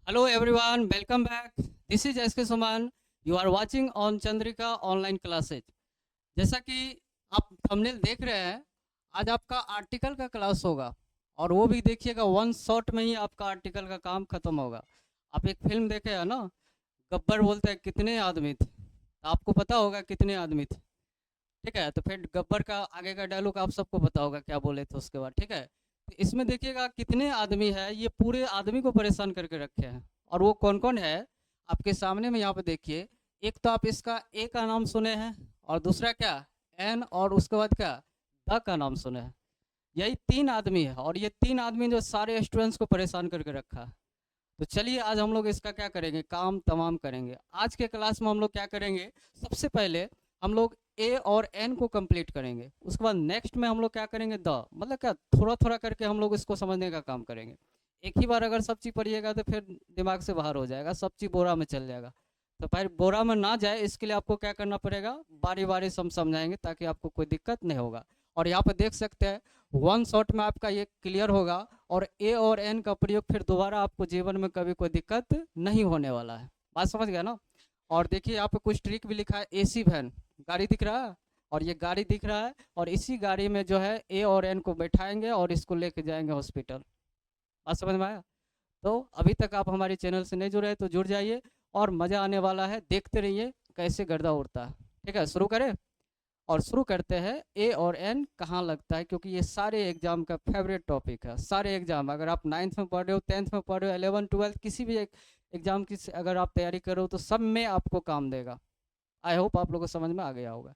Hello everyone, welcome back. This is SK Suman. You are watching on Chandrika online classes. जैसा कि आप thumbnail देख रहे हैं, आज आपका आर्टिकल का क्लास होगा और वो भी देखिएगा वन शॉट में ही आपका आर्टिकल का काम खत्म होगा। आप एक फिल्म देखे है ना, गब्बर बोलते हैं कितने आदमी थे, तो आपको पता होगा कितने आदमी थे। ठीक है, तो फिर गब्बर का आगे का डायलॉग आप सबको पता होगा क्या बोले थे उसके बाद। ठीक है, तो इसमें देखिएगा कितने आदमी है, ये पूरे आदमी को परेशान करके रखे हैं। और वो कौन कौन है आपके सामने में यहाँ पे देखिए। एक तो आप इसका ए का नाम सुने हैं, और दूसरा क्या, एन, और उसके बाद क्या, द का नाम सुने हैं। यही तीन आदमी है, और ये तीन आदमी जो सारे स्टूडेंट्स को परेशान करके रखा है। तो चलिए आज हम लोग इसका क्या करेंगे, काम तमाम करेंगे। आज के क्लास में हम लोग क्या करेंगे, सबसे पहले हम लोग ए और एन को कंप्लीट करेंगे। उसके बाद नेक्स्ट में हम लोग क्या करेंगे, द, मतलब क्या थोड़ा थोड़ा करके हम लोग इसको समझने का काम करेंगे। एक ही बार अगर सब चीज़ पढ़िएगा तो फिर दिमाग से बाहर हो जाएगा, सब चीज़ बोरा में चल जाएगा। तो फिर बोरा में ना जाए इसके लिए आपको क्या करना पड़ेगा, बारी बारी से हम समझाएंगे ताकि आपको कोई दिक्कत नहीं होगा। और यहाँ पे देख सकते हैं वन शॉट में आपका ये क्लियर होगा, और ए और एन का प्रयोग फिर दोबारा आपको जीवन में कभी कोई दिक्कत नहीं होने वाला है। बात समझ गया ना। और देखिए यहाँ पे कुछ ट्रिक भी लिखा है। एसी वैन गाड़ी दिख रहा है, और ये गाड़ी दिख रहा है, और इसी गाड़ी में जो है ए और एन को बैठाएंगे और इसको लेके जाएंगे हॉस्पिटल। बात समझ में आया। तो अभी तक आप हमारे चैनल से नहीं जुड़े हैं तो जुड़ जाइए, और मज़ा आने वाला है, देखते रहिए कैसे गर्दा उड़ता है। ठीक है, शुरू करें। और शुरू करते हैं ए और एन कहाँ लगता है, क्योंकि ये सारे एग्जाम का फेवरेट टॉपिक है। सारे एग्जाम, अगर आप 9th में पढ़ रहे हो, 10th में पढ़ रहे हो, 11 12 किसी भी एक एग्जाम की अगर आप तैयारी कर रहे हो तो सब में आपको काम देगा। आई होप आप लोगों को समझ में आ गया होगा।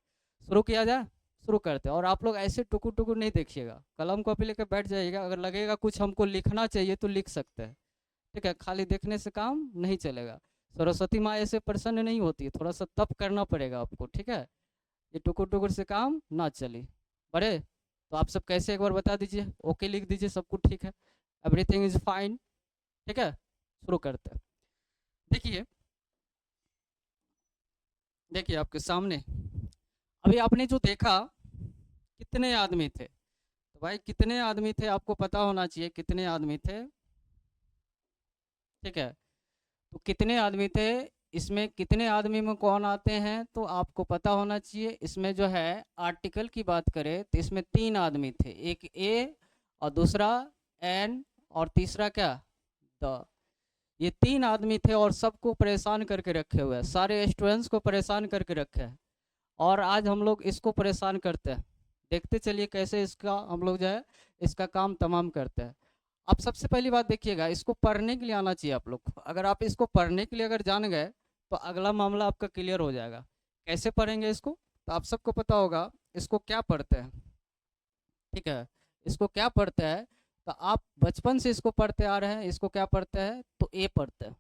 शुरू किया जाए, शुरू करते हैं। और आप लोग ऐसे टुकुर टुकुर नहीं देखिएगा, कलम कॉपी लेकर बैठ जाइएगा। अगर लगेगा कुछ हमको लिखना चाहिए तो लिख सकते हैं। ठीक है, खाली देखने से काम नहीं चलेगा। सरस्वती माँ ऐसे प्रसन्न नहीं होती है, थोड़ा सा तप करना पड़ेगा आपको। ठीक है, ये टुकुर टुकुर से काम ना चले। बड़े तो आप सब कैसे, एक बार बता दीजिए, ओके लिख दीजिए, सब कुछ ठीक है, एवरीथिंग इज फाइन। ठीक है, शुरू करते हैं। देखिए, देखिए आपके सामने अभी आपने जो देखा, कितने आदमी थे, तो भाई कितने आदमी थे आपको पता होना चाहिए, कितने आदमी थे। ठीक है, तो कितने आदमी थे, इसमें कितने आदमी में कौन आते हैं तो आपको पता होना चाहिए। इसमें जो है आर्टिकल की बात करें तो इसमें तीन आदमी थे, एक ए और दूसरा एन और तीसरा क्या, द। ये तीन आदमी थे और सबको परेशान करके रखे हुए हैं, सारे स्टूडेंट्स को परेशान करके रखे हैं। और आज हम लोग इसको परेशान करते हैं। देखते चलिए कैसे इसका हम लोग जो है इसका काम तमाम करते हैं। अब सबसे पहली बात देखिएगा, इसको पढ़ने के लिए आना चाहिए आप लोग को। अगर आप इसको पढ़ने के लिए अगर जान गए तो अगला मामला आपका क्लियर हो जाएगा। कैसे पढ़ेंगे इसको, तो आप सबको पता होगा इसको क्या पढ़ते हैं। ठीक है, इसको क्या पढ़ते हैं, तो आप बचपन से इसको पढ़ते आ रहे हैं। इसको क्या पढ़ते हैं, तो ए पढ़ते हैं।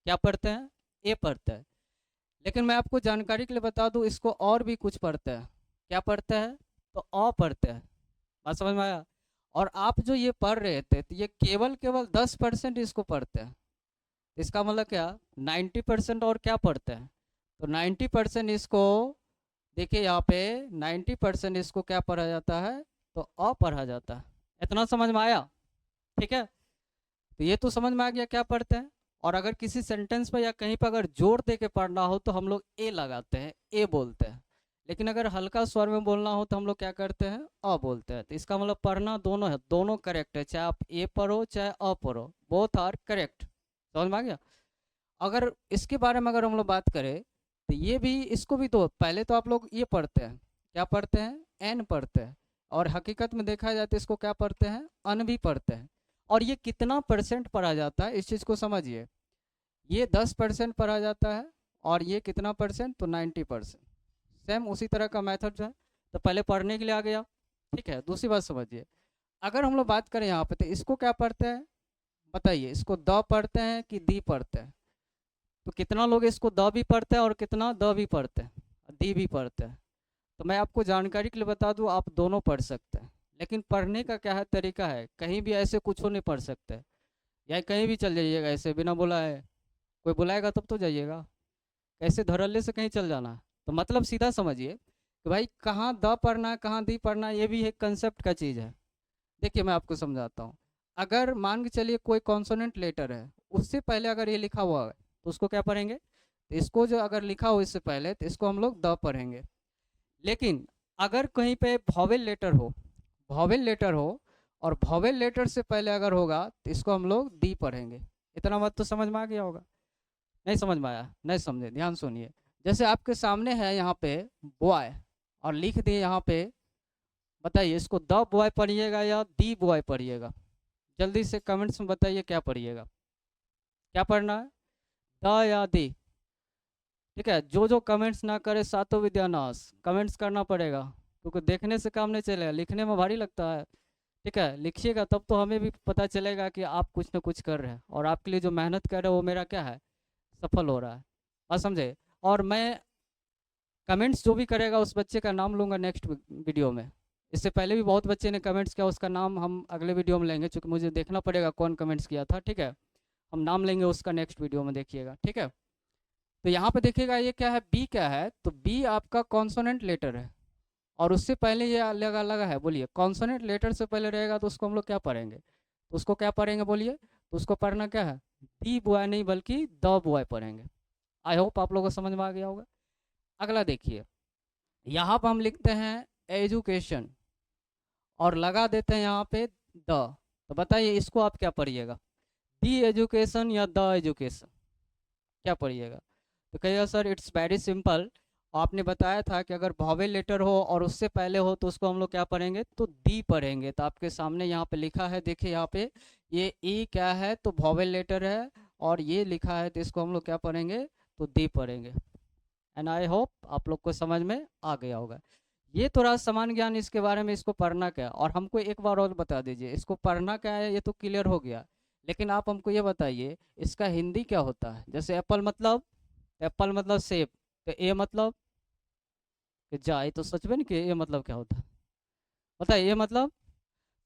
क्या पढ़ते हैं, ए पढ़ते हैं। लेकिन मैं आपको जानकारी के लिए बता दूं, इसको और भी कुछ पढ़ते हैं। क्या पढ़ते हैं, तो अ पढ़ते हैं। बात समझ में आया। और आप जो ये पढ़ रहे थे तो ये केवल केवल 10% इसको पढ़ते हैं। इसका मतलब क्या, 90% और क्या पढ़ते हैं, तो 90% इसको, देखिए यहाँ पे 90% इसको क्या पढ़ा जाता है, तो अ पढ़ा जाता है। इतना समझ में आया। ठीक है, तो ये तो समझ में आ गया क्या पढ़ते हैं। और अगर किसी सेंटेंस पर या कहीं पर अगर जोर दे के पढ़ना हो तो हम लोग ए लगाते हैं, ए बोलते हैं। लेकिन अगर हल्का स्वर में बोलना हो तो हम लोग क्या करते हैं, अ बोलते हैं। तो इसका मतलब पढ़ना दोनों है, दोनों करेक्ट है, चाहे आप ए पढ़ो चाहे अ पढ़ो, बोथ आर करेक्ट। समझ में आ गया। अगर इसके बारे में अगर हम लोग बात करें तो ये भी, इसको भी तो पहले तो आप लोग ये पढ़ते हैं, क्या पढ़ते हैं, एन पढ़ते हैं। और हकीकत में देखा जाए तो इसको क्या पढ़ते हैं, अन भी पढ़ते हैं। और ये कितना परसेंट पढ़ा जाता है इस चीज़ को समझिए। ये 10% पढ़ा जाता है, और ये कितना परसेंट, तो 90%। सेम उसी तरह का मेथड जो है, तो पहले पढ़ने के लिए आ गया। ठीक है, दूसरी बात समझिए, अगर हम लोग बात करें यहाँ पे तो इसको क्या पढ़ते हैं, बताइए, इसको द पढ़ते हैं कि दी पढ़ते हैं। तो कितना लोग इसको द भी पढ़ते हैं और कितना द भी पढ़ते हैं, दी भी पढ़ते हैं। तो मैं आपको जानकारी के लिए बता दूं, आप दोनों पढ़ सकते हैं। लेकिन पढ़ने का क्या है, तरीका है, कहीं भी ऐसे कुछ नहीं पढ़ सकते, या कहीं भी चल जाइएगा ऐसे बिना बुलाए, कोई बुलाएगा तब तो जाइएगा, कैसे धड़ल्ले से कहीं चल जाना। तो मतलब सीधा समझिए कि भाई कहाँ द पढ़ना है कहाँ दी पढ़ना है, ये भी एक कंसेप्ट का चीज़ है। देखिए मैं आपको समझाता हूँ। अगर मान के चलिए कोई कॉन्सोनेंट लेटर है, उससे पहले अगर ये लिखा हुआ है तो उसको क्या पढ़ेंगे, तो इसको जो अगर लिखा हो इससे पहले तो इसको हम लोग द पढ़ेंगे। लेकिन अगर कहीं पे वॉवेल लेटर हो, वॉवेल लेटर हो और वॉवेल लेटर से पहले अगर होगा तो इसको हम लोग दी पढ़ेंगे। इतना बात तो समझ में आ गया होगा? नहीं समझ में आया? नहीं समझे, ध्यान सुनिए। जैसे आपके सामने है यहाँ पे बॉय और लिख दिए यहाँ पे, बताइए इसको द बॉय पढ़िएगा या दी बॉय पढ़िएगा? जल्दी से कमेंट्स में बताइए क्या पढ़िएगा, क्या पढ़ना है, द या दी? ठीक है, जो कमेंट्स ना करे सातों विद्यानाश, कमेंट्स करना पड़ेगा, क्योंकि देखने से काम नहीं चलेगा, लिखने में भारी लगता है। ठीक है, लिखिएगा तब तो हमें भी पता चलेगा कि आप कुछ ना कुछ कर रहे हैं और आपके लिए जो मेहनत कर रहे हैं वो मेरा क्या है, सफल हो रहा है। बात समझे? और मैं कमेंट्स जो भी करेगा उस बच्चे का नाम लूँगा नेक्स्ट वीडियो में। इससे पहले भी बहुत बच्चे ने कमेंट्स किया, उसका नाम हम अगले वीडियो में लेंगे, क्योंकि मुझे देखना पड़ेगा कौन कमेंट्स किया था। ठीक है, हम नाम लेंगे उसका नेक्स्ट वीडियो में, देखिएगा। ठीक है, तो यहाँ पे देखिएगा ये क्या है, बी क्या है, तो बी आपका कॉन्सोनेंट लेटर है और उससे पहले ये लगा लगा है। बोलिए, कॉन्सोनेंट लेटर से पहले रहेगा तो उसको हम लोग क्या पढ़ेंगे, तो उसको क्या पढ़ेंगे बोलिए, तो उसको पढ़ना क्या है, दी बॉय नहीं बल्कि द बॉय पढ़ेंगे। आई होप आप लोगों को समझ में आ गया होगा। अगला देखिए, यहाँ पर हम लिखते हैं एजुकेशन और लगा देते हैं यहाँ पे द, तो बताइए इसको आप क्या पढ़िएगा, दी एजुकेशन या द एजुकेशन, क्या पढ़िएगा? तो कहिएगा सर इट्स वेरी सिंपल, आपने बताया था कि अगर वॉवेल लेटर हो और उससे पहले हो तो उसको हम लोग क्या पढ़ेंगे, तो दी पढ़ेंगे। तो आपके सामने यहाँ पे लिखा है, देखिए यहाँ पे ये ई क्या है, तो वॉवेल लेटर है और ये लिखा है तो इसको हम लोग क्या पढ़ेंगे, तो दी पढ़ेंगे। एंड आई होप आप लोग को समझ में आ गया होगा। ये थोड़ा सामान्य ज्ञान इसके बारे में, इसको पढ़ना क्या है। और हमको एक बार और बता दीजिए इसको पढ़ना क्या है, ये तो क्लियर हो गया, लेकिन आप हमको ये बताइए इसका हिंदी क्या होता है। जैसे एप्पल मतलब, एप्पल मतलब सेब, तो ए मतलब कि जा, ये तो सच में नहीं कि ए मतलब क्या होता है, बताइए ए मतलब,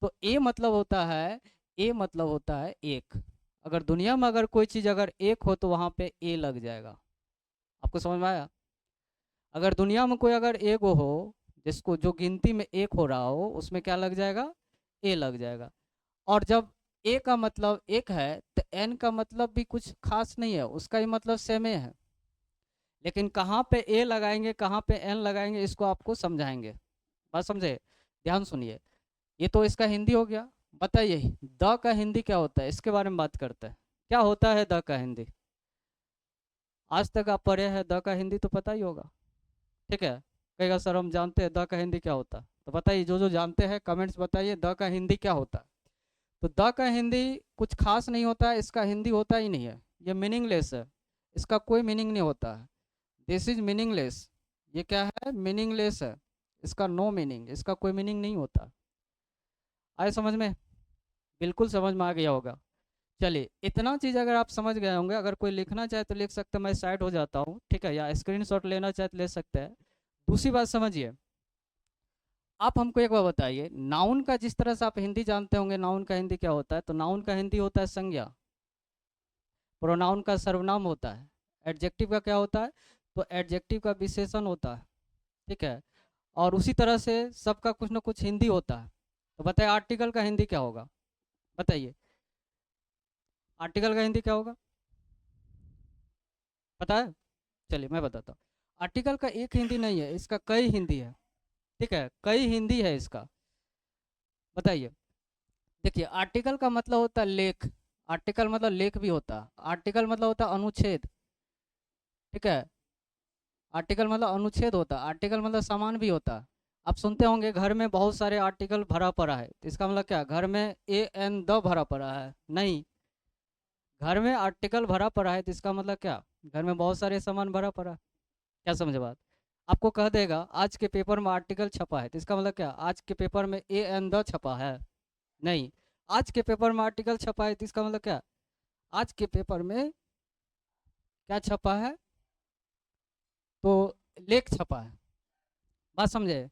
तो ए मतलब होता है, ए मतलब होता है एक। अगर दुनिया में अगर कोई चीज़ अगर एक हो तो वहाँ पे ए लग जाएगा। आपको समझ में आया? अगर दुनिया में कोई अगर एक हो, जिसको जो गिनती में एक हो रहा हो, उसमें क्या लग जाएगा, ए लग जाएगा। और जब ए का मतलब एक है तो एन का मतलब भी कुछ खास नहीं है, उसका ही मतलब सेम है। लेकिन कहाँ पे ए लगाएंगे कहाँ पे एन लगाएंगे इसको आपको समझाएंगे। बात समझे? ध्यान सुनिए। ये तो इसका हिंदी हो गया। बताइए द का हिंदी क्या होता है, इसके बारे में बात करते हैं। क्या होता है द का हिंदी? आज तक आप पढ़े हैं, द का हिंदी तो पता ही होगा। ठीक है, कहेगा सर हम जानते हैं द का हिंदी क्या होता है, तो बताइए जो जानते हैं कमेंट्स बताइए द का हिंदी क्या होता है। तो द का हिंदी कुछ खास नहीं होता है, इसका हिंदी होता ही नहीं है, ये मीनिंगलेस है, इसका कोई मीनिंग नहीं होता है। दिस इज मीनिंगलेस, ये क्या है, मीनिंगलेस है, इसका नो मीनिंग, इसका कोई मीनिंग नहीं होता। आए समझ में? बिल्कुल समझ में आ गया होगा। चलिए इतना चीज़ अगर आप समझ गए होंगे, अगर कोई लिखना चाहे तो लिख सकते हैं, मैं साइड हो जाता हूँ। ठीक है, या स्क्रीनशॉट लेना चाहे तो ले सकते हैं। दूसरी बात समझिए, आप हमको एक बार बताइए, नाउन का जिस तरह से आप हिंदी जानते होंगे नाउन का हिंदी क्या होता है, तो नाउन का हिंदी होता है संज्ञा, प्रोनाउन का सर्वनाम होता है, एडजेक्टिव का क्या होता है, तो एडजेक्टिव का विशेषण होता है। ठीक है, और उसी तरह से सबका कुछ ना कुछ हिंदी होता है। तो बताइए आर्टिकल का हिंदी क्या होगा, बताइए आर्टिकल का हिंदी क्या होगा, पता है? चलिए मैं बताता हूँ। आर्टिकल का एक हिंदी नहीं है, इसका कई हिंदी है। ठीक है, कई हिंदी है इसका। बताइए, देखिए आर्टिकल का मतलब होता है लेख, आर्टिकल मतलब लेख भी होता है, आर्टिकल मतलब होता है अनुच्छेद। ठीक है, आर्टिकल मतलब अनुच्छेद होता है, आर्टिकल मतलब सामान भी होता है। आप सुनते होंगे घर में बहुत सारे आर्टिकल भरा पड़ा है, तो इसका मतलब क्या, घर में ए एन द भरा पड़ा है? नहीं, घर में आर्टिकल भरा पड़ा है तो इसका मतलब क्या, घर में बहुत सारे सामान भरा पड़ा है। क्या समझे बात? आपको कह देगा आज के पेपर में आर्टिकल छपा है, तो इसका मतलब क्या, आज के पेपर में ए एन द छपा है? नहीं, आज के पेपर में आर्टिकल छपा है तो इसका मतलब क्या, आज के पेपर में क्या छपा है, तो लेख छपा है। बात समझे?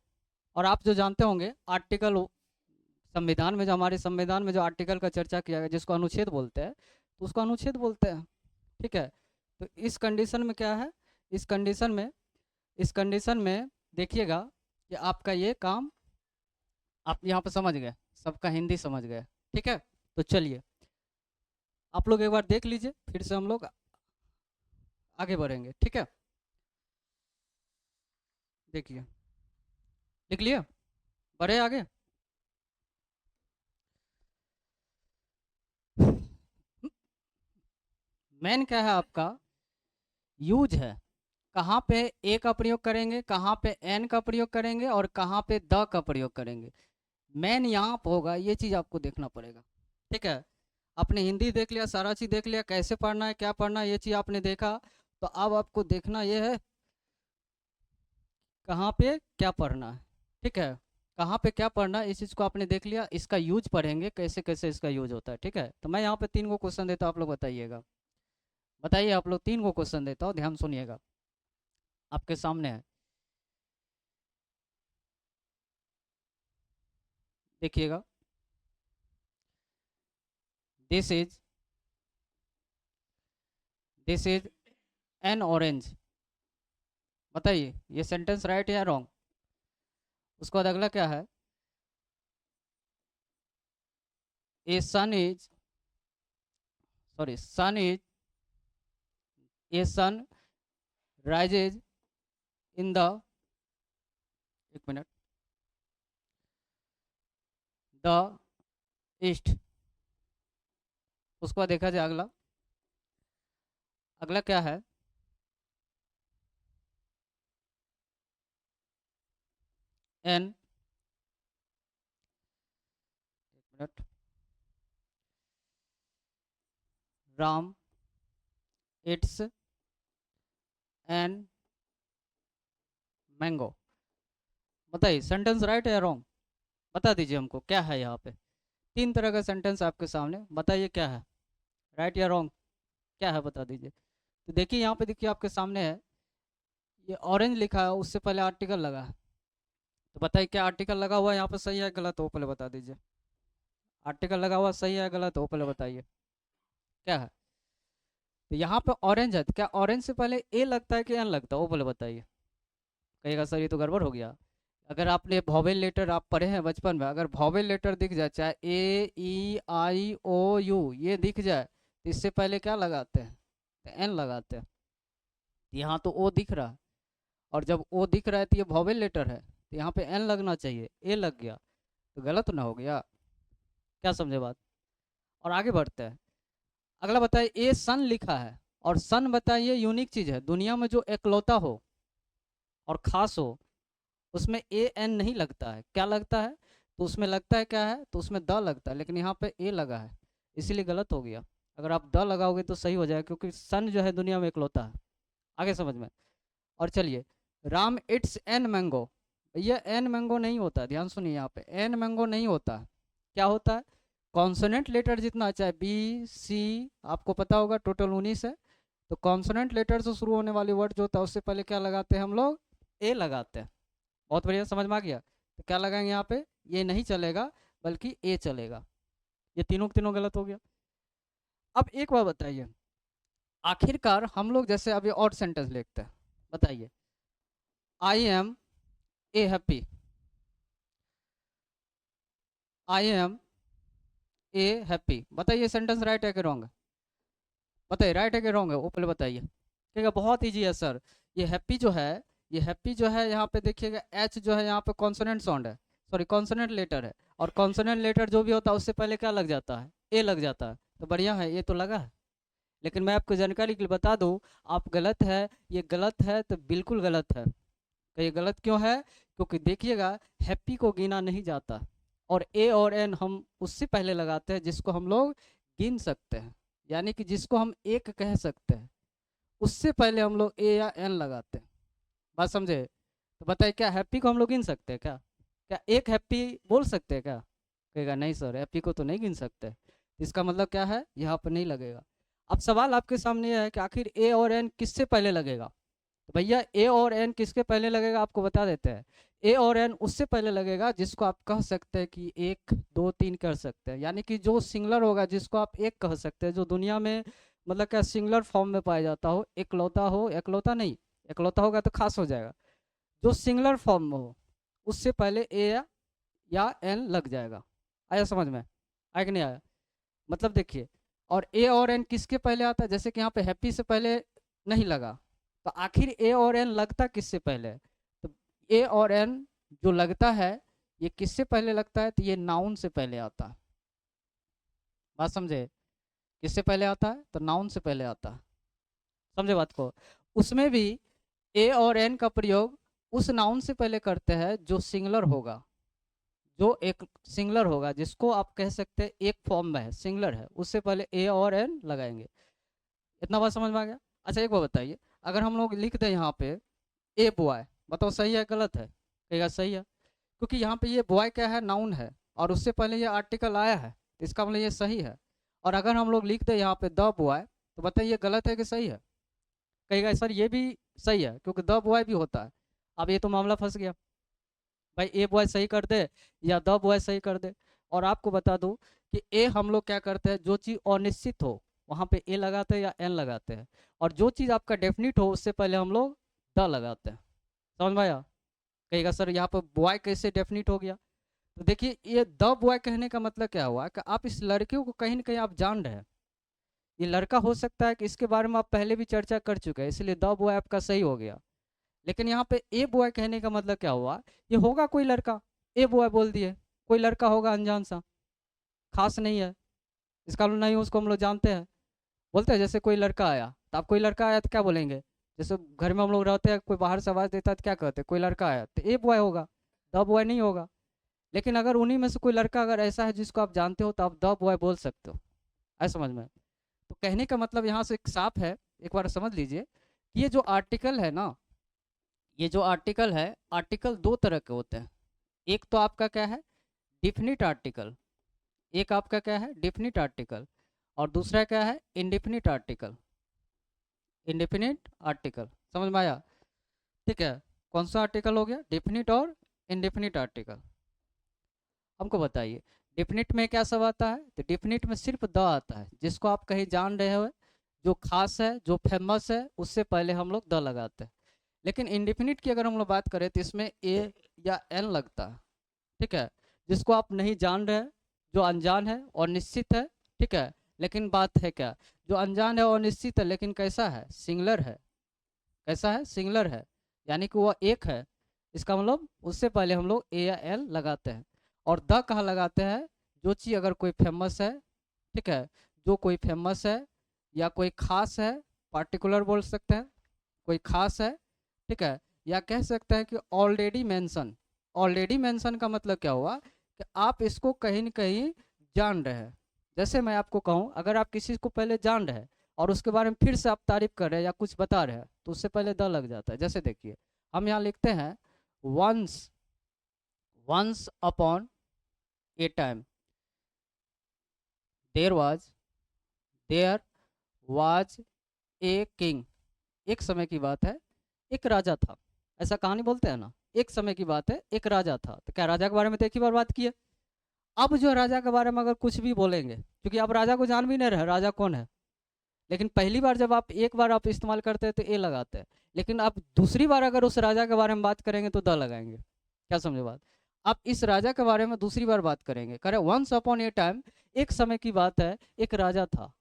और आप जो जानते होंगे आर्टिकल, संविधान में जो, हमारे संविधान में जो आर्टिकल का चर्चा किया गया जिसको अनुच्छेद बोलते हैं, तो उसको अनुच्छेद बोलते हैं। ठीक है, तो इस कंडीशन में क्या है, इस कंडीशन में, इस कंडीशन में देखिएगा कि आपका ये काम आप यहाँ पर समझ गए, सबका हिंदी समझ गए। ठीक है, तो चलिए आप लोग एक बार देख लीजिए, फिर से हम लोग आगे बढ़ेंगे, ठीक है। देखिए, लिख लिया, बढ़े आगे। मेन क्या है आपका, यूज है, कहाँ पे ए का प्रयोग करेंगे, कहाँ पे एन का प्रयोग करेंगे और कहाँ पे द का प्रयोग करेंगे। मेन यहाँ पे होगा, ये चीज़ आपको देखना पड़ेगा, ठीक है। आपने हिंदी देख लिया, सारा चीज़ देख लिया, कैसे पढ़ना है क्या पढ़ना है ये चीज़ आपने देखा। तो अब आपको देखना ये है कहाँ पे क्या पढ़ना है, ठीक है। कहाँ पे क्या पढ़ना है इस चीज़ को आपने देख लिया, इसका यूज पढ़ेंगे कैसे कैसे इसका यूज होता है, ठीक है। तो मैं यहाँ पे 3 को क्वेश्चन देता हूँ, आप लोग बताइएगा। बताइए, आप लोग 3 को क्वेश्चन देता हूँ, ध्यान सुनिएगा, आपके सामने है, देखिएगा। This is this is an orange. बताइए ये सेंटेंस राइट है या रॉन्ग। उसके बाद अगला क्या है, a sun is, sorry sun is, a sun rises in the, एक मिनट, द ईस्ट। उसके बाद देखा जाए अगला, अगला क्या है, एन, एक minute, Ram it's an mango. बताइए सेंटेंस राइट है या रॉन्ग, बता दीजिए हमको क्या है यहाँ पे। 3 तरह का सेंटेंस आपके सामने, बताइए क्या है, राइट या रॉन्ग, क्या है बता दीजिए। तो देखिए यहाँ पे, देखिए आपके सामने है, ये ऑरेंज लिखा है, उससे पहले आर्टिकल लगा है। तो बताइए क्या आर्टिकल लगा हुआ है यहाँ पे सही है गलत हो, पहले बता दीजिए। आर्टिकल लगा हुआ सही है गलत हो, पहले बताइए क्या है। तो यहाँ पे ऑरेंज है, तो क्या ऑरेंज से पहले ए लगता है कि एन लगता है, वो पहले बताइए। कहिएगा सर ये तो गड़बड़ हो गया। अगर आपने वॉवेल लेटर आप पढ़े हैं बचपन में, अगर वॉवेल लेटर दिख जाए, चाहे ए ई आई ओ यू ये दिख जाए, तो इससे पहले क्या लगाते हैं, तो एन लगाते हैं। तो यहाँ तो ओ दिख रहा है, और जब ओ दिख रहा है तो ये वॉवेल लेटर है, तो यहाँ पे एन लगना चाहिए, ए लग गया, तो गलत ना हो गया। क्या समझे बात। और आगे बढ़ते हैं, अगला बताइए, ए सन लिखा है, और सन बताइए यूनिक चीज़ है, दुनिया में जो एकलौता हो और ख़ास हो, उसमें ए एन नहीं लगता है, क्या लगता है, तो उसमें लगता है क्या है, तो उसमें द लगता है, लेकिन यहाँ पे ए लगा है, इसीलिए गलत हो गया। अगर आप द लगाओगे तो सही हो जाएगा, क्योंकि सन जो है दुनिया में एकलौता है। आगे समझ में। और चलिए, राम इट्स एन मैंगो, ये एन मैंगो नहीं होता, ध्यान सुनिए, यहाँ पे एन मैंगो नहीं होता। क्या होता है, कॉन्सोनेंट लेटर जितना, चाहे बी सी, आपको पता होगा टोटल 19 है, तो कॉन्सोनेंट लेटर से शुरू होने वाली वर्ड जो होता है उससे पहले क्या लगाते हैं हम लोग, ए लगाते हैं। बहुत बढ़िया, समझ में आ गया। तो क्या लगाएंगे यहाँ पे, ये नहीं चलेगा बल्कि ए चलेगा। ये तीनों के तीनों गलत हो गया। अब एक बात बताइए, आखिरकार हम लोग जैसे अभी और सेंटेंस लिखते हैं, बताइए, I am a happy, I am a happy, बताइए सेंटेंस राइट है कि रॉन्ग है, बताइए राइट है कि रॉन्ग है, वो पहले बताइए। ठीक है, बहुत ईजी है सर। ये हैप्पी जो है, ये हैप्पी जो है यहाँ पे देखिएगा, एच जो है यहाँ पे कॉन्सोनेंट साउंड है, सॉरी कॉन्सोनेंट लेटर है, और कॉन्सोनेंट लेटर जो भी होता है उससे पहले क्या लग जाता है, ए लग जाता है, तो बढ़िया है, ये तो लगा है। लेकिन मैं आपको जानकारी के लिए बता दूं, आप गलत है, ये गलत है तो बिल्कुल गलत है। तो ये गलत क्यों है, क्योंकि देखिएगा हैप्पी को गिना नहीं जाता, और ए और एन हम उससे पहले लगाते हैं जिसको हम लोग गिन सकते हैं, यानी कि जिसको हम एक कह सकते हैं, उससे पहले हम लोग ए या एन लगाते हैं। बात समझे। तो बताइए क्या हैप्पी को हम लोग गिन सकते हैं क्या, क्या एक हैप्पी बोल सकते हैं क्या, कहेगा नहीं सर हैप्पी को तो नहीं गिन सकते, इसका मतलब क्या है, यहाँ पर नहीं लगेगा। अब सवाल आपके सामने यह है कि आखिर ए और एन किससे पहले लगेगा। तो भैया ए और एन किसके पहले लगेगा आपको बता देते हैं। ए और एन उससे पहले लगेगा जिसको आप कह सकते हैं कि 1 2 3 कर सकते हैं, यानी कि जो सिंगलर होगा जिसको आप एक कह सकते हैं, जो दुनिया में मतलब क्या सिंगलर फॉर्म में पाया जाता हो, एकलौता हो, एकलौता नहीं, एकलौता होगा तो खास हो जाएगा, जो सिंगलर फॉर्म में हो उससे पहले ए या एन लग जाएगा। आया समझ में, आया कि नहीं आया। मतलब देखिए, और ए और एन किसके पहले आता है? जैसे कि यहाँ पे हैप्पी से पहले नहीं लगा, तो आखिर ए और एन लगता किससे पहले है? तो ए और एन जो लगता है ये किससे पहले लगता है? तो ये नाउन से पहले आता है। बात समझे? किससे पहले आता है? तो नाउन से पहले आता है। समझे बात को? उसमें भी ए और एन का प्रयोग उस नाउन से पहले करते हैं जो सिंगुलर होगा, जो एक सिंगुलर होगा, जिसको आप कह सकते हैं एक फॉर्म में है, सिंगुलर है, उससे पहले ए और एन लगाएंगे। इतना बात समझ में आ गया? अच्छा एक बात बताइए, अगर हम लोग लिख दें यहाँ पे ए बॉय, बताओ सही है गलत है? कहेगा सही है, क्योंकि यहाँ पे ये बॉय क्या है? नाउन है, और उससे पहले ये आर्टिकल आया है, तो इसका मतलब ये सही है। और अगर हम लोग लिख दें यहाँ पे द बॉय, तो बताइए ये गलत है कि सही है? कहेगा सर ये भी सही है, क्योंकि द बॉय भी होता है। अब ये तो मामला फंस गया, भाई ए बॉय सही कर दे या द बॉय सही कर दे। और आपको बता दूं कि ए हम लोग क्या करते हैं, जो चीज़ अनिश्चित हो वहाँ पे ए लगाते हैं या एन लगाते हैं, और जो चीज़ आपका डेफिनिट हो उससे पहले हम लोग द लगाते हैं। समझ में आया? कहेगा सर यहाँ पर बॉय कैसे डेफिनिट हो गया? तो देखिए ये द बॉय कहने का मतलब क्या हुआ कि आप इस लड़के को कहीं ना कहीं आप जान रहे हैं, ये लड़का हो सकता है कि इसके बारे में आप पहले भी चर्चा कर चुके हैं, इसलिए द बॉय आपका सही हो गया। लेकिन यहाँ पे ए बॉय कहने का मतलब क्या हुआ? ये होगा कोई लड़का, ए बॉय बोल दिए, कोई लड़का होगा अनजान सा, खास नहीं है, इसका मतलब नहीं उसको हम लोग जानते हैं। बोलते हैं जैसे कोई लड़का आया, तो आप कोई लड़का आया तो क्या बोलेंगे? जैसे घर में हम लोग रहते हैं, कोई बाहर से आवाज़ देता है तो क्या कहते हैं? कोई लड़का आया, तो ए बॉय होगा, द बॉय नहीं होगा। लेकिन अगर उन्हीं में से कोई लड़का अगर ऐसा है जिसको आप जानते हो, तो आप द बॉय बोल सकते हो। ऐसा समझ में? तो कहने का मतलब यहाँ से एक साफ है, एक बार समझ लीजिए, ये जो आर्टिकल है ना, ये जो आर्टिकल है, आर्टिकल दो तरह के होते हैं। एक तो आपका क्या है? Definite article. एक आपका क्या है? Definite article. और दूसरा क्या है? Indefinite article. इंडिफिनिट आर्टिकल, समझ में आया? ठीक है, कौन सा आर्टिकल हो गया? डिफिनिट और इंडिफिनिट आर्टिकल। हमको बताइए डिफिनिट में क्या सब आता है? तो डिफिनिट में सिर्फ द आता है, जिसको आप कहीं जान रहे हो, जो खास है, जो फेमस है, उससे पहले हम लोग द लगाते हैं। लेकिन इंडिफिनिट की अगर हम लोग बात करें तो इसमें ए या एन लगता है, ठीक है, जिसको आप नहीं जान रहे, जो अनजान है और निश्चित है, ठीक है। लेकिन बात है क्या, जो अनजान है और निश्चित है, लेकिन कैसा है? सिंगुलर है। कैसा है? सिंगुलर है, यानी कि वो एक है, इसका मतलब उससे पहले हम लोग ए या एल लगाते हैं। और द कहाँ लगाते हैं? जो चीज़ अगर कोई फेमस है, ठीक है, जो कोई फेमस है या कोई खास है, पार्टिकुलर बोल सकते हैं, कोई खास है, ठीक है, या कह सकते हैं कि ऑलरेडी मेंशन। ऑलरेडी मेंशन का मतलब क्या हुआ कि आप इसको कहीं न कहीं जान रहे हैं। जैसे मैं आपको कहूँ, अगर आप किसी को पहले जान रहे हैं और उसके बारे में फिर से आप तारीफ कर रहे हैं या कुछ बता रहे हैं, तो उससे पहले द लग जाता है। जैसे देखिए हम यहाँ लिखते हैं once, once upon a time there was, there was a king. एक समय की बात है, एक राजा था। ऐसा कहानी बोलते हैं ना, एक समय की बात है, एक राजा था। तो क्या राजा के बारे में तो एक ही बार बात की है? अब जो राजा के बारे में अगर कुछ भी बोलेंगे, क्योंकि आप राजा को जान भी नहीं रहे राजा कौन है, लेकिन पहली बार जब आप एक बार आप इस्तेमाल करते हैं तो ए लगाते हैं, लेकिन आप दूसरी बार अगर उस राजा के बारे में बात करेंगे तो द लगाएंगे। क्या समझे बात? आप इस राजा के बारे में दूसरी बार बात करेंगे, कह रहे वंस अपॉन ए टाइम, एक समय की बात है, एक राजा था।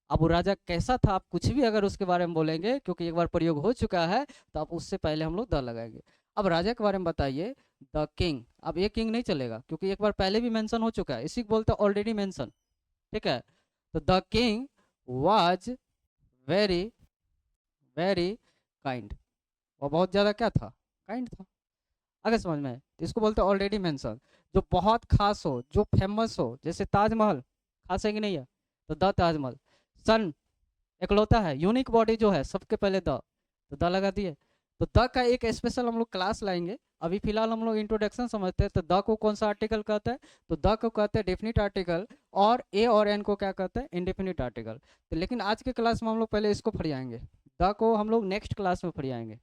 अब वो राजा कैसा था, आप कुछ भी अगर उसके बारे में बोलेंगे, क्योंकि एक बार प्रयोग हो चुका है, तो आप उससे पहले हम लोग द लगाएंगे। अब राजा के बारे में बताइए, द किंग। अब ये किंग नहीं चलेगा, क्योंकि एक बार पहले भी मेंशन हो चुका है, इसी को बोलते हैं ऑलरेडी मेंशन, ठीक है। तो the king was very very kind, वो बहुत ज़्यादा क्या था? काइंड था। अगर समझ में आए तो इसको बोलते हैं ऑलरेडी मेंशन। जो बहुत खास हो, जो फेमस हो, जैसे ताजमहल खास है कि नहीं है, तो द ताजमहल। सन इकलौता है, यूनिक बॉडी जो है, सबके पहले द, तो द लगा दिए। तो द का एक स्पेशल हम लोग क्लास लाएंगे, अभी फिलहाल हम लोग इंट्रोडक्शन समझते हैं। तो द को कौन सा आर्टिकल कहता है? तो द को कहते हैं डेफिनिट आर्टिकल, और ए और एन को क्या कहते हैं? Indefinite article. तो लेकिन आज के क्लास में हम लोग पहले इसको फरियाएंगे, द को हम लोग नेक्स्ट क्लास में फरियाएंगे।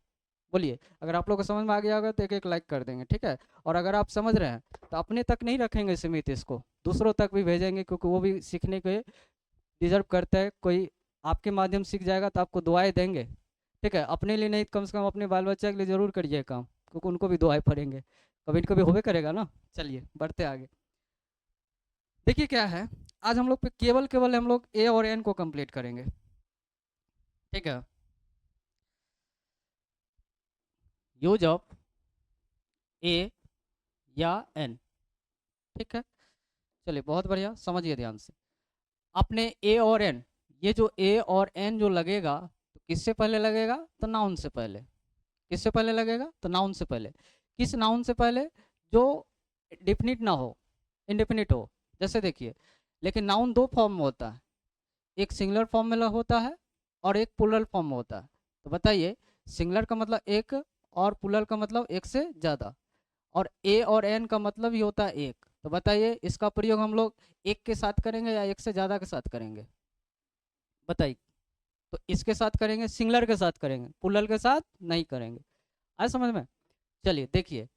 बोलिए, अगर आप लोग को समझ में आ गया होगा तो एक एक लाइक कर देंगे, ठीक है। और अगर आप समझ रहे हैं तो अपने तक नहीं रखेंगे सीमित, इसको दूसरों तक भी भेजेंगे, क्योंकि वो भी सीखने के डिजर्व करता है। कोई आपके माध्यम सीख जाएगा तो आपको दुआएं देंगे, ठीक है। अपने लिए नहीं, कम से कम अपने बाल बच्चे के लिए जरूर करिए काम, क्योंकि उनको भी दुआएं पड़ेंगे, कभी न कभी होबे करेगा ना। चलिए बढ़ते आगे। देखिए क्या है, आज हम लोग पे केवल हम लोग ए और एन को कंप्लीट करेंगे, ठीक है। यूज ऑफ ए या एन, ठीक है। चलिए बहुत बढ़िया, समझिए ध्यान से। अपने ए और एन, ये जो ए और एन जो लगेगा तो किससे पहले लगेगा, तो नाउन से पहले। किससे पहले लगेगा, तो नाउन से पहले। किस नाउन से पहले, जो डिफिनिट ना हो, इंडेफिनिट हो। जैसे देखिए, लेकिन नाउन दो फॉर्म में होता है, एक सिंगुलर फॉर्म में होता है और एक प्लूरल फॉर्म में होता है। तो बताइए, सिंगुलर का मतलब एक और प्लूरल का मतलब एक से ज़्यादा, और ए और एन का मतलब ही होता है एक। तो बताइए, इसका प्रयोग हम लोग एक के साथ करेंगे या एक से ज़्यादा के साथ करेंगे, बताइए। तो इसके साथ करेंगे, सिंगुलर के साथ करेंगे, प्लूरल के साथ नहीं करेंगे। आए समझ में। चलिए देखिए,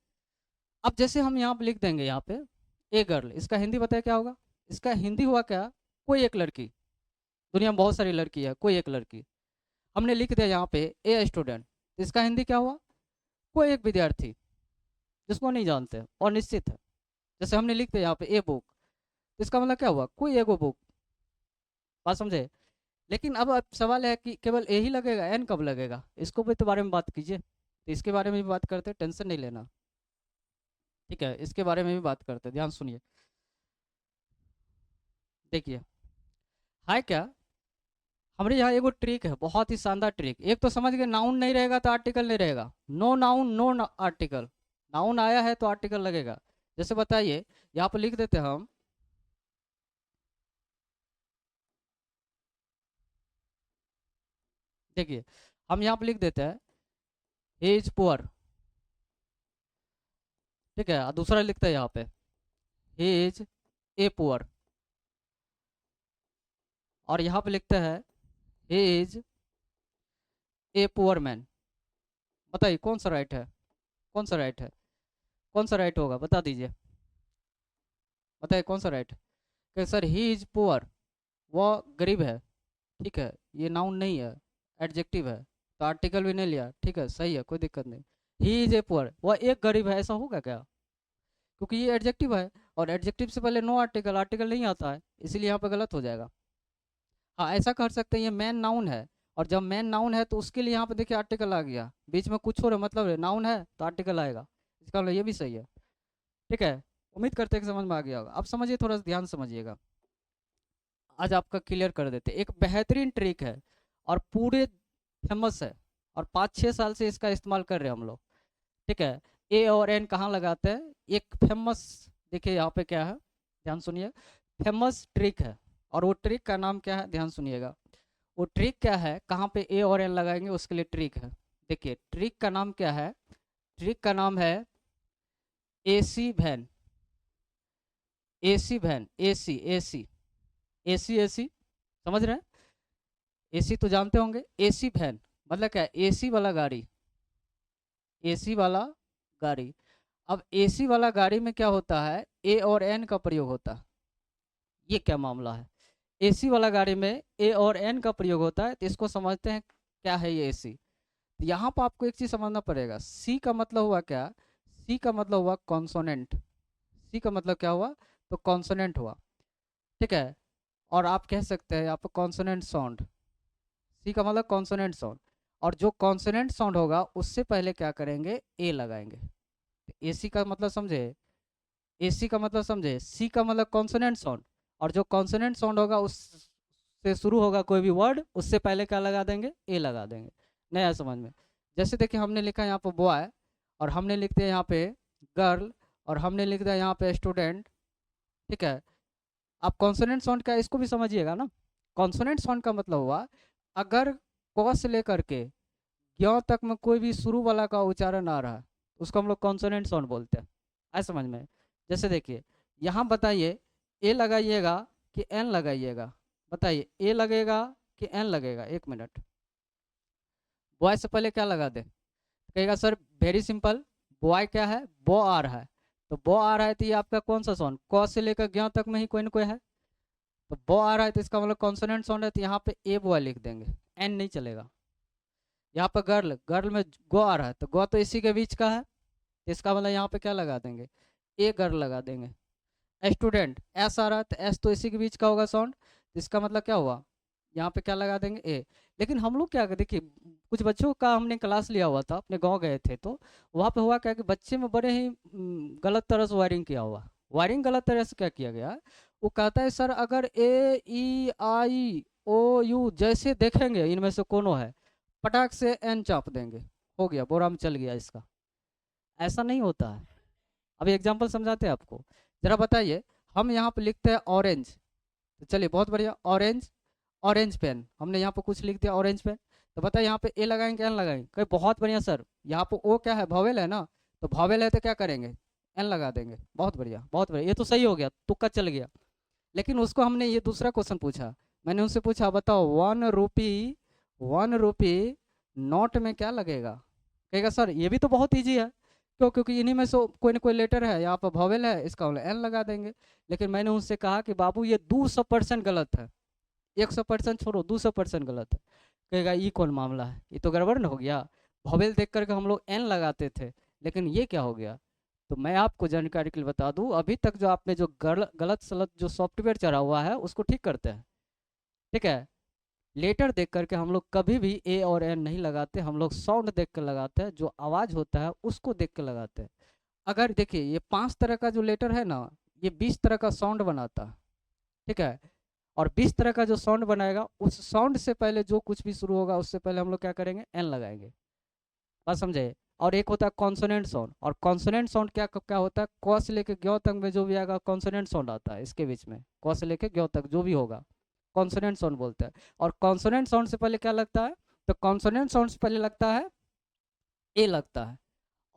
अब जैसे हम यहाँ पे लिख देंगे, यहाँ पे ए गर्ल, इसका हिंदी बताइए क्या होगा। इसका हिंदी हुआ क्या, कोई एक लड़की। दुनिया में बहुत सारी लड़की है, कोई एक लड़की। हमने लिख दिया यहाँ पे ए स्टूडेंट, इसका हिंदी क्या हुआ, कोई एक विद्यार्थी, जिसको नहीं जानते और निश्चित है। जैसे हमने लिख दिया यहाँ पे ए बुक, इसका मतलब क्या हुआ, कोई एगो बुक। बात समझे। लेकिन अब सवाल है कि केवल ए ही लगेगा, एन कब लगेगा, इसको भी तो बारे में बात कीजिए। तो इसके बारे में भी बात करते हैं, टेंशन नहीं लेना, ठीक है। इसके बारे में भी बात करते हैं, ध्यान सुनिए। देखिए, है क्या, हमारे यहाँ एगो ट्रिक है, बहुत ही शानदार ट्रिक। एक तो समझ गए, नाउन नहीं रहेगा तो आर्टिकल नहीं रहेगा। No noun no article, noun आया है तो आर्टिकल लगेगा। जैसे बताइए, यहाँ पर लिख देते हैं हम, देखिए हम यहाँ पर लिख देते हैं ही इज पुअर, ठीक है। और दूसरा लिखते हैं यहाँ पे ही इज ए पुअर, और यहाँ पे लिखते हैं he is a poor man. बताइए कौन सा राइट है, कौन सा राइट है, कौन सा राइट होगा, बता दीजिए, बताइए कौन सा राइट है। कि सर ही इज पुअर, वह गरीब है, ठीक है। ये नाउन नहीं है, एडजेक्टिव है, तो आर्टिकल भी नहीं लिया, ठीक है, सही है, कोई दिक्कत नहीं। ही इज ए पुअर, वह एक गरीब है, ऐसा होगा क्या, क्योंकि ये एडजेक्टिव है, और एडजेक्टिव से पहले नो आर्टिकल, आर्टिकल नहीं आता है, इसीलिए यहाँ पे गलत हो जाएगा। हाँ ऐसा कर सकते हैं, ये मैन नाउन है, और जब मैन नाउन है तो उसके लिए यहाँ पे देखिए आर्टिकल आ गया, बीच में कुछ और मतलब है, नाउन है तो आर्टिकल आएगा, इसका मतलब ये भी सही है, ठीक है। उम्मीद करते हैं कि समझ में आ गया होगा। अब समझिए, थोड़ा सा ध्यान समझिएगा, आज आपका क्लियर कर देते। एक बेहतरीन ट्रिक है और पूरे फेमस है, और 5-6 साल से इसका इस्तेमाल कर रहे हैं हम लोग, ठीक है। ए और एन कहाँ लगाते हैं, एक फेमस, देखिए यहाँ पे क्या है, ध्यान सुनिए, फेमस ट्रिक है। और वो ट्रिक का नाम क्या है, ध्यान सुनिएगा। वो ट्रिक क्या है, कहाँ पे ए और एन लगाएंगे, उसके लिए ट्रिक है। देखिए ट्रिक का नाम क्या है, ट्रिक का नाम है AC van. AC van, AC AC, AC AC, समझ रहे हैं। एसी तो जानते होंगे, एसी वैन मतलब क्या, एसी वाला गाड़ी, एसी वाला गाड़ी। अब एसी वाला गाड़ी में क्या होता है, ए और एन का प्रयोग होता है। ये क्या मामला है, एसी वाला गाड़ी में ए और एन का प्रयोग होता है, तो इसको समझते हैं क्या है ये एसी। यहाँ पर आपको एक चीज़ समझना पड़ेगा, सी का मतलब हुआ क्या, सी का मतलब हुआ कॉन्सोनेंट। सी का मतलब क्या हुआ, तो कॉन्सोनेंट हुआ, ठीक है। और आप कह सकते हैं यहाँ पर कॉन्सोनेंट साउंड, सी का मतलब कॉन्सोनेंट साउंड। और जो कॉन्सोनेंट साउंड होगा उससे पहले क्या करेंगे, ए लगाएंगे। एसी का मतलब समझे, एसी का मतलब समझे, सी का मतलब कॉन्सोनेंट साउंड, और जो कॉन्सोनेंट साउंड होगा उससे शुरू होगा कोई भी वर्ड, उससे पहले क्या लगा देंगे, ए लगा देंगे। नया समझ में। जैसे देखिए, हमने लिखा यहाँ पे बॉय, और हमने लिख दिया यहाँ पे गर्ल, और हमने लिख दिया यहाँ पे स्टूडेंट, ठीक है। आप कॉन्सोनेंट साउंड का इसको भी समझिएगा ना। कॉन्सोनेंट साउंड का मतलब हुआ, अगर क से लेकर के ज्ञ तक में कोई भी शुरू वाला का उच्चारण आ रहा है, उसको हम लोग कॉन्सोनेंट साउंड बोलते हैं। आए समझ में। जैसे देखिए, यहाँ बताइए, ए लगाइएगा कि एन लगाइएगा, बताइए ए लगेगा कि एन लगेगा, 1 मिनट। बॉय से पहले क्या लगा दे, कहेगा सर वेरी सिंपल, बॉय क्या है, बो आ रहा है, तो बो आ रहा है तो ये आपका कौन सा साउंड, क से लेकर ज्ञ तक में ही कोई ना कोई है, तो बो आ रहा है तो इसका मतलब कॉन्सोनेंट साउंड है, तो यहाँ पे ए बॉय लिख देंगे, एन नहीं चलेगा। यहाँ पर गर्ल, गर्ल में गो आ रहा है, तो गो तो इसी के बीच का है, तो इसका मतलब यहाँ पे क्या लगा देंगे, ए गर्ल लगा देंगे। स्टूडेंट, एस आ रहा है तो एस तो इसी के बीच का होगा साउंड, तो इसका मतलब क्या हुआ, यहाँ पे क्या लगा देंगे ए। लेकिन हम लोग क्या देखिए, कुछ बच्चों का हमने क्लास लिया हुआ था, अपने गांव गए थे, तो वहाँ पे हुआ क्या कि बच्चे में बड़े ही गलत तरह से वायरिंग किया हुआ। वायरिंग गलत तरह से क्या किया गया, वो कहता है सर अगर ए ई आई ओ यू जैसे देखेंगे इनमें से कोनो है, पटाख से एन चाप देंगे, हो गया बोरा में चल गया इसका। ऐसा नहीं होता है। अभी एग्जाम्पल समझाते हैं आपको, जरा बताइए। हम यहाँ पे लिखते हैं ऑरेंज, तो चलिए बहुत बढ़िया, ऑरेंज, ऑरेंज पेन, हमने यहाँ पे कुछ लिख दिया ऑरेंज पेन। तो बताइए यहाँ पे ए लगाएंगे एन लगाएंगे, कहीं बहुत बढ़िया सर, यहाँ पे ओ क्या है, भॉवेल है ना, तो भॉवेल है तो क्या करेंगे, एन लगा देंगे। बहुत बढ़िया बहुत बढ़िया, ये तो सही हो गया, तुक्का चल गया। लेकिन उसको हमने ये दूसरा क्वेश्चन पूछा, मैंने उनसे पूछा बताओ 1 रुपी, 1 रुपी नोट में क्या लगेगा, कहेगा सर ये भी तो बहुत ईजी है, क्यों, क्योंकि इन्हीं में से कोई ना कोई लेटर है, यहाँ पर भॉवेल है, इसका एन लगा देंगे। लेकिन मैंने उनसे कहा कि बाबू ये 200% गलत है, 100% छोड़ो, 200% गलत है। कहेगा ये कौन मामला है, ये तो गड़बड़ न हो गया, भॉवेल देख करके हम लोग एन लगाते थे, लेकिन ये क्या हो गया। तो मैं आपको जानकारी के लिए बता दूं, अभी तक जो आपने जो गलत सलत जो सॉफ्टवेयर चढ़ा हुआ है उसको ठीक करते हैं, ठीक है। लेटर देख करके हम लोग कभी भी ए और एन नहीं लगाते, हम लोग साउंड देख कर लगाते हैं, जो आवाज़ होता है उसको देख कर लगाते हैं। अगर देखिए ये 5 तरह का जो लेटर है ना, ये 20 तरह का साउंड बनाता है, ठीक है। और 20 तरह का जो साउंड बनाएगा, उस साउंड से पहले जो कुछ भी शुरू होगा उससे पहले हम लोग क्या करेंगे, एन लगाएंगे। बात समझे। और एक होता है कॉन्सोनेंट साउंड, और कॉन्सोनेंट साउंड क्या क्या होता है, क से लेके ग्यों तक में जो भी आएगा कॉन्सोनेंट साउंड आता है, इसके बीच में क से लेके ग्यों तक जो भी होगा कॉन्सोनेंट साउंड बोलते हैं। और कॉन्सोनेंट साउंड से पहले क्या लगता है, तो कॉन्सोनेंट साउंड से पहले लगता है ए लगता है।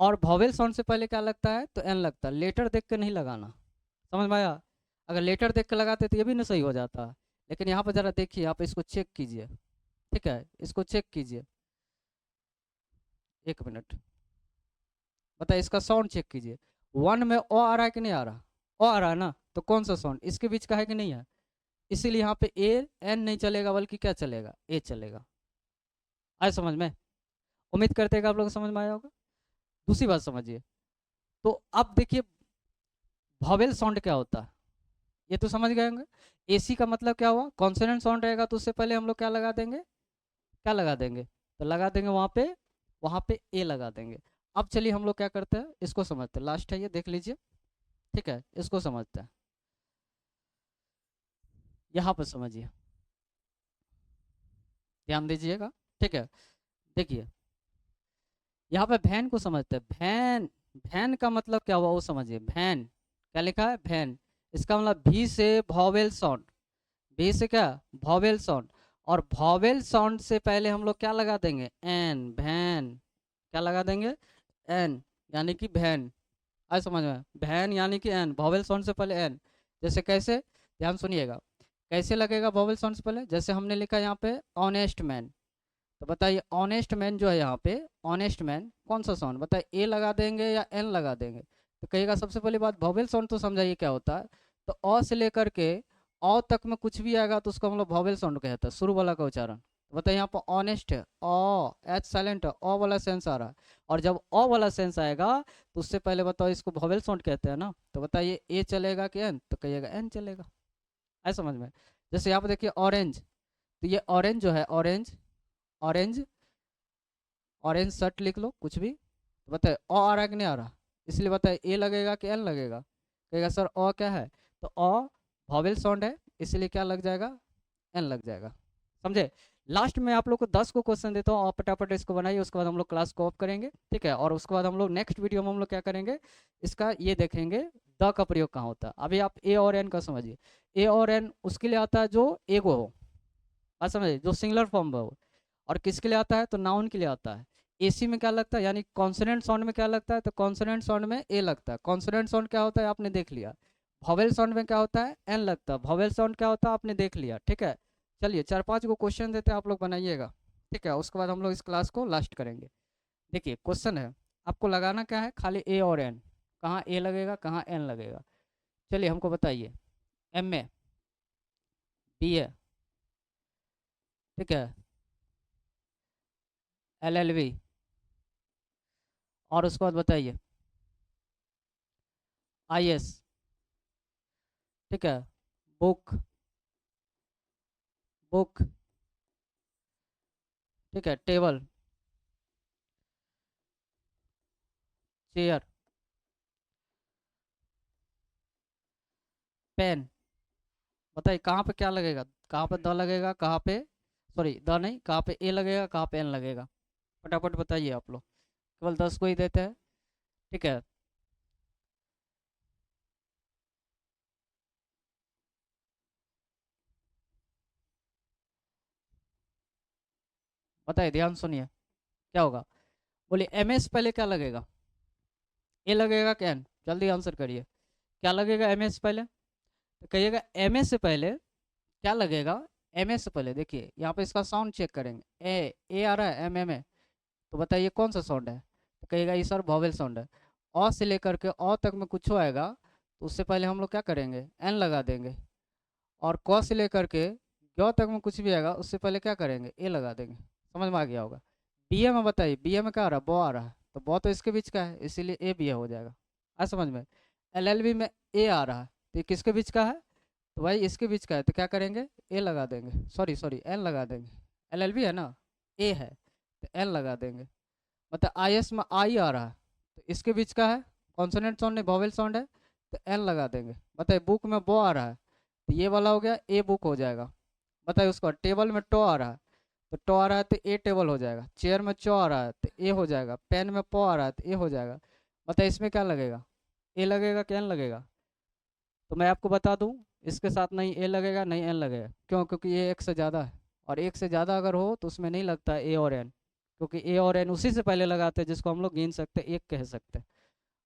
और वॉवेल साउंड से पहले क्या लगता है, तो एन लगता है। लेटर देख के नहीं लगाना, समझ में आया। अगर लेटर देख के लगाते तो ये भी ना सही हो जाता। लेकिन यहाँ पर ज़रा देखिए, आप इसको चेक कीजिए, ठीक है, इसको चेक कीजिए, 1 मिनट, बताइए इसका साउंड चेक कीजिए। 1 में ओ आ रहा है कि नहीं आ रहा, ओ आ रहा है ना, तो कौन सा साउंड इसके बीच का है कि नहीं है, इसीलिए यहाँ पे ए एन नहीं चलेगा, बल्कि क्या चलेगा, ए चलेगा। आए समझ में, उम्मीद करते हैं कि आप लोग को समझ में आया होगा। दूसरी बात समझिए, तो अब देखिए वॉवेल साउंड क्या होता है, ये तो समझ गए होंगे। एसी का मतलब क्या हुआ, कॉन्सोनेंट साउंड रहेगा तो उससे पहले हम लोग क्या लगा देंगे, क्या लगा देंगे, तो लगा देंगे वहाँ पे ए लगा देंगे। अब चलिए हम लोग क्या करते हैं, इसको समझते हैं, लास्ट है ये, देख लीजिए, ठीक है, इसको समझते हैं। यहाँ पर समझिए, ध्यान दीजिएगा, ठीक है। देखिए यहाँ पे वैन को समझते हैं, वैन, वैन का मतलब क्या हुआ वो समझिए। वैन क्या लिखा है, वैन, इसका मतलब भी से वॉवेल साउंड, भी से क्या, वॉवेल साउंड। और वॉवेल साउंड से पहले हम लोग क्या लगा देंगे, एन, वैन, क्या लगा देंगे, एन, यानी कि वैन। आज समझ में, वैन यानी कि एन, वॉवेल साउंड से पहले एन। जैसे कैसे, ध्यान सुनिएगा, कैसे लगेगा वॉवेल साउंड से पहले, जैसे हमने लिखा यहाँ पे ऑनेस्ट मैन, तो बताइए ऑनेस्ट मैन जो है यहाँ पे, ऑनेस्ट मैन कौन सा साउंड बताइए, ए लगा देंगे या एन लगा देंगे, तो कहिएगा सबसे पहली बात वॉवेल साउंड तो समझाइए क्या होता है। तो अ से लेकर के औ तक में कुछ भी आएगा तो उसको हम लोग वॉवेल साउंड कहते हैं, शुरू वाला का उच्चारण। तो बताइए यहाँ पर ऑनेस्ट है, ओ एच साइलेंट है, ओ वाला सेंस आ रहा है, और जब ओ वाला सेंस आएगा तो उससे पहले बताओ इसको वॉवेल साउंड कहते हैं ना, तो बताइए ए चलेगा कि एन, तो कहिएगा एन चलेगा। है समझ में। जैसे यहाँ पर देखिए ऑरेंज, तो ये ऑरेंज जो है, ऑरेंज, ऑरेंज, ऑरेंज शर्ट लिख लो कुछ भी, तो बताए अ आ रहा है कि नहीं आ रहा, इसलिए बताए ए लगेगा कि एन लगेगा, कहेगा सर अ क्या है, तो अ वॉवेल साउंड है, इसलिए क्या लग जाएगा, एन लग जाएगा। समझे। लास्ट में आप लोग को 10 को क्वेश्चन देता हूँ, आप फटाफट इसको बनाइए, उसके बाद हम लोग क्लास को ऑफ करेंगे, ठीक है। और उसके बाद हम लोग नेक्स्ट वीडियो में हम लोग क्या करेंगे, इसका ये देखेंगे द का प्रयोग कहाँ होता है। अभी आप ए और एन का समझिए, ए और एन उसके लिए आता है जो एगो हो, बात समझिए, जो सिंगुलर फॉर्म में हो। और किसके लिए आता है, तो नाउन के लिए आता है। एसी में क्या लगता है, यानी कॉन्सोनेंट साउंड में क्या लगता है, तो कॉन्सोनेंट साउंड में ए लगता है। कॉन्सोनेंट साउंड क्या होता है आपने देख लिया। वॉवेल साउंड में क्या होता है, एन लगता है। वॉवेल साउंड क्या होता है आपने देख लिया, ठीक है। चलिए 4-5 को क्वेश्चन देते हैं, आप लोग बनाइएगा, ठीक है। उसके बाद हम लोग इस क्लास को लास्ट करेंगे। देखिए क्वेश्चन है, आपको लगाना क्या है, खाली ए और एन, कहाँ ए लगेगा कहाँ एन लगेगा। चलिए हमको बताइए, एम ए, बी ए, ठीक है, एल एल बी, और उसके बाद बताइए आई एस, ठीक है, बुक, बुक, ठीक है, टेबल, चेयर, पेन। बताइए कहाँ पे क्या लगेगा, कहाँ पे द लगेगा, कहाँ पे, सॉरी द नहीं, कहाँ पे ए लगेगा, कहाँ पे एन लगेगा, फटाफट बताइए आप लोग, केवल 10 को ही देते हैं। ठीक है, बताइए, ध्यान सुनिए, क्या होगा, बोलिए एम एस पहले क्या लगेगा, ए लगेगा क्या एन, जल्दी आंसर करिए, क्या लगेगा एम एस पहले, तो कहिएगा एम एस से पहले क्या लगेगा, एम एस से पहले देखिए यहाँ पे इसका साउंड चेक करेंगे, ए आ रहा है, एम एम ए, तो बताइए कौन सा साउंड है, तो कहिएगा ये सर वॉवेल साउंड है। अ से लेकर के अ तक में कुछ आएगा तो उससे पहले हम लोग क्या करेंगे, एन लगा देंगे, और क से लेकर के ग तक में कुछ भी आएगा उससे पहले क्या करेंगे, ए लगा देंगे। समझ में आ गया होगा। बी ए में बताइए, बी ए में क्या आ रहा है, बो आ रहा है, तो बो तो इसके बीच का है इसीलिए ए बी ए हो जाएगा। आ समझ में। एल एल बी में ए आ रहा है तो ये किसके बीच का है, तो भाई इसके बीच का है, तो क्या करेंगे, ए लगा देंगे, सॉरी सॉरी एन लगा देंगे, एल एल बी है ना, ए है तो एन लगा देंगे। मतलब आई एस में आई आ रहा है तो इसके बीच का है, कॉन्सोनेंट साउंड नहीं वॉवेल साउंड है, तो एन लगा देंगे। बताइए बुक में बो आ रहा है तो ये वाला हो गया, ए बुक हो जाएगा। बताइए उसका टेबल में टो आ रहा है तो टो आ रहा है तो ए टेबल हो जाएगा। चेयर में चो आ रहा है तो ए हो जाएगा। पेन में पो आ रहा है तो ए हो जाएगा। बताइए इसमें क्या लगेगा, ए लगेगा कि एन लगेगा, तो मैं आपको बता दूं, इसके साथ नहीं ए लगेगा नहीं एन लगेगा, क्यों, क्योंकि ये एक से ज़्यादा है, और एक से ज़्यादा अगर हो तो उसमें नहीं लगता ए और एन, क्योंकि ए और एन उसी से पहले लगाते हैं जिसको हम लोग गिन सकते हैं, एक कह सकते हैं,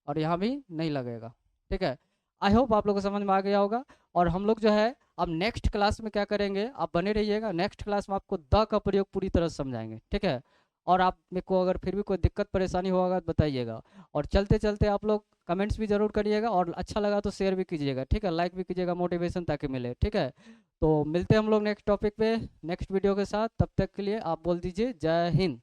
और यहाँ भी नहीं लगेगा। ठीक है, आई होप आप लोगों को समझ में आ गया होगा। और हम लोग जो है अब नेक्स्ट क्लास में क्या करेंगे, आप बने रहिएगा, नेक्स्ट क्लास में आपको द का प्रयोग पूरी तरह से समझाएंगे। ठीक है, और आप मेरे को अगर फिर भी कोई दिक्कत परेशानी होगा तो बताइएगा, और चलते चलते आप लोग कमेंट्स भी ज़रूर करिएगा, और अच्छा लगा तो शेयर भी कीजिएगा, ठीक है, लाइक भी कीजिएगा, मोटिवेशन ताकि मिले। ठीक है, तो मिलते हैं हम लोग नेक्स्ट टॉपिक पे नेक्स्ट वीडियो के साथ, तब तक के लिए आप बोल दीजिए जय हिंद।